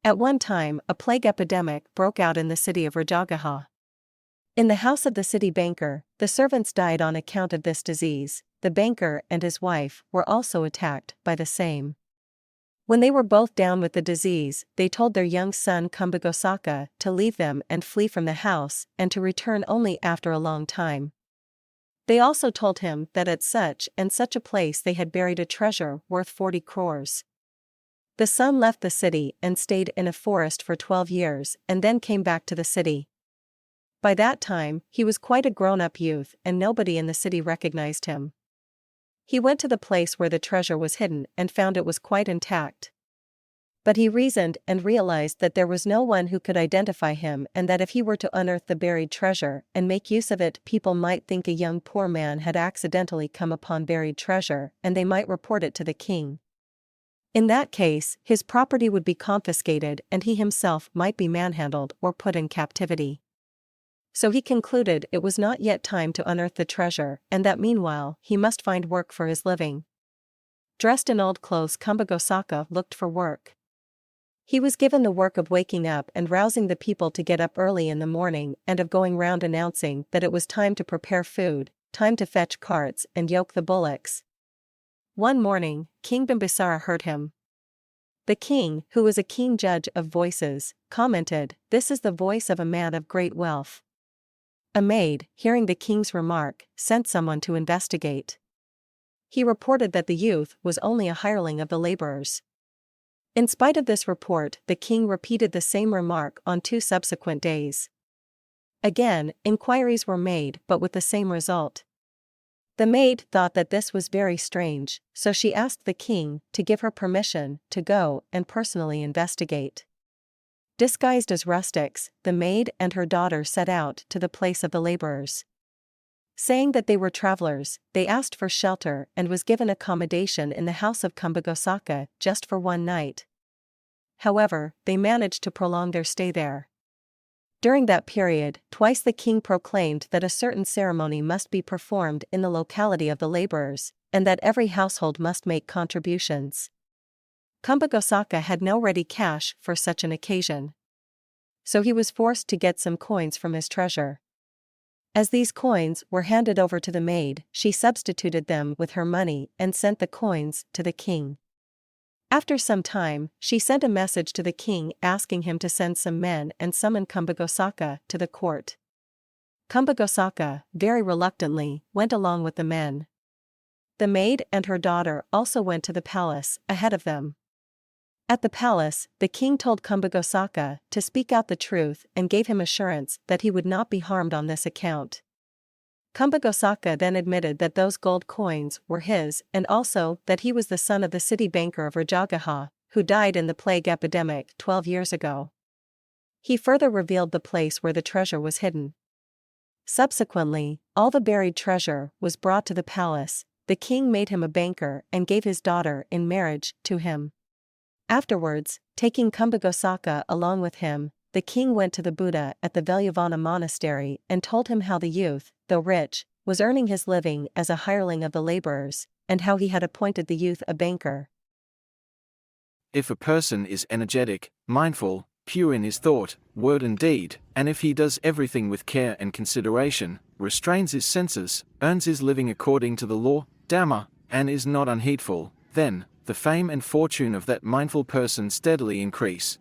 At one time, a plague epidemic broke out in the city of Rajagaha. In the house of the city banker, the servants died on account of this disease. The banker and his wife were also attacked by the same. When they were both down with the disease, they told their young son Kumbagosaka to leave them and flee from the house, and to return only after a long time. They also told him that at such and such a place they had buried a treasure worth 40 crores. The son left the city and stayed in a forest for 12 years and then came back to the city. By that time, he was quite a grown-up youth and nobody in the city recognized him. He went to the place where the treasure was hidden and found it was quite intact. But he reasoned and realized that there was no one who could identify him, and that if he were to unearth the buried treasure and make use of it, people might think a young poor man had accidentally come upon buried treasure, and they might report it to the king. In that case, his property would be confiscated and he himself might be manhandled or put in captivity. So he concluded it was not yet time to unearth the treasure, and that meanwhile he must find work for his living. Dressed in old clothes, Kumbagosaka looked for work. He was given the work of waking up and rousing the people to get up early in the morning, and of going round announcing that it was time to prepare food, time to fetch carts and yoke the bullocks. One morning, King Bimbisara heard him. The king, who was a keen judge of voices, commented, "This is the voice of a man of great wealth." A maid, hearing the king's remark, sent someone to investigate. He reported that the youth was only a hireling of the laborers. In spite of this report, the king repeated the same remark on 2 subsequent days. Again, inquiries were made, but with the same result. The maid thought that this was very strange, so she asked the king to give her permission to go and personally investigate. Disguised as rustics, the maid and her daughter set out to the place of the laborers. Saying that they were travelers, they asked for shelter and was given accommodation in the house of Kumbagosaka just for one night. However, they managed to prolong their stay there. During that period, twice the king proclaimed that a certain ceremony must be performed in the locality of the laborers, and that every household must make contributions. Kumbagosaka had no ready cash for such an occasion. So he was forced to get some coins from his treasure. As these coins were handed over to the maid, she substituted them with her money and sent the coins to the king. After some time, she sent a message to the king asking him to send some men and summon Kumbagosaka to the court. Kumbagosaka, very reluctantly, went along with the men. The maid and her daughter also went to the palace ahead of them. At the palace, the king told Kumbagosaka to speak out the truth and gave him assurance that he would not be harmed on this account. Kumbagosaka then admitted that those gold coins were his, and also that he was the son of the city banker of Rajagaha, who died in the plague epidemic 12 years ago. He further revealed the place where the treasure was hidden. Subsequently, all the buried treasure was brought to the palace. The king made him a banker and gave his daughter in marriage to him. Afterwards, taking Kumbagosaka along with him, the king went to the Buddha at the Velluvana monastery and told him how the youth, though rich, was earning his living as a hireling of the laborers, and how he had appointed the youth a banker. If a person is energetic, mindful, pure in his thought, word and deed, and if he does everything with care and consideration, restrains his senses, earns his living according to the law, Dhamma, and is not unheedful, then the fame and fortune of that mindful person steadily increase.